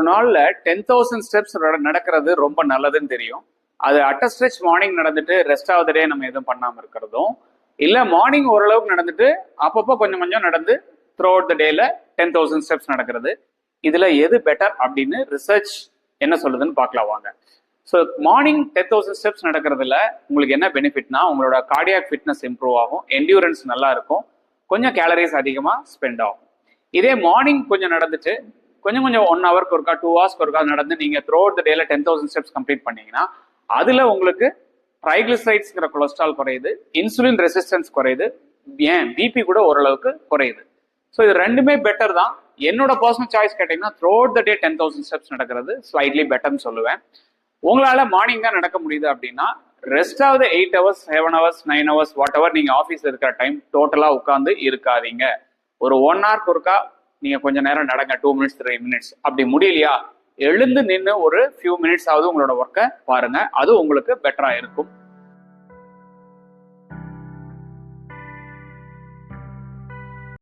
நாள்ல 10,000 ஸ்டெப்ஸ் நடக்கிறது ரொம்ப நல்லதுன்னு தெரியும். அது அட் அ ஸ்ட்ரெச் மார்னிங் நடந்துட்டு ரெஸ்ட் ஆஃப் த டே நம்ம எதுவும் பண்ணாம இருக்கிறதும், இல்ல மார்னிங் ஓரளவுக்கு நடந்துட்டு அப்பப்போ கொஞ்சம் கொஞ்சம் நடந்து த்ரூ அவுட் த டேல 10,000 ஸ்டெப்ஸ் நடக்கிறது. இதுல எது பெட்டர் அப்படின்னு ரிசர்ச் என்ன சொல்லுதுன்னு பார்க்கலாம் வாங்க. ஸோ மார்னிங் 10,000 ஸ்டெப்ஸ் நடக்கிறதுல உங்களுக்கு என்ன பெனிஃபிட்னா, உங்களோட கார்டியாக் ஃபிட்னஸ் இம்ப்ரூவ் ஆகும், என்டியூரன்ஸ் நல்லா இருக்கும், கொஞ்சம் கேலரிஸ் அதிகமாக ஸ்பெண்ட் ஆகும். இதே மார்னிங் கொஞ்சம் நடந்துட்டு கொஞ்சம் கொஞ்சம் 1 ஹவருக்கு ஒருக்கா 2 ஹவர்ஸ்க்கு ஒருக்கா நடந்து நீங்கள் த்ரூ அவுட் த டேல 10,000 ஸ்டெப்ஸ் கம்ப்ளீட் பண்ணீங்கன்னா அதில் உங்களுக்கு ட்ரைக்ளிசரைட்ஸ்ங்கிற கொலஸ்ட்ரால் குறையுது, இன்சுலின் ரெசிஸ்டன்ஸ் குறையுது, ஏன் பிபி கூட ஓரளவுக்கு குறையுது. ஸோ இது ரெண்டுமே பெட்டர் தான். என்னோட பர்சனல் சாய்ஸ் கேட்டிங்கன்னா throughout the day 10,000 steps நடக்கிறது ஸ்லைட்லி பெட்டர்னு சொல்லுவேன். உங்களால் மார்னிங் தான் நடக்க முடியுது அப்படின்னா rest of the 8 hours 7 hours 9 hours whatever நீங்கள் ஆஃபீஸ் இருக்கிற டைம் டோட்டலாக உட்காந்து இருக்காதீங்க. ஒரு 1 ஹவருக்கு ஒருக்கா நீங்கள் கொஞ்சம் நேரம் நடங்க, 2 மினிட்ஸ் 3 மினிட்ஸ். அப்படி முடியலையா எழுந்து நின்று ஒரு ஃபியூ மினிட்ஸ் ஆகுது உங்களோட ஒர்க்கை பாருங்க, அது உங்களுக்கு பெட்டரா இருக்கும்.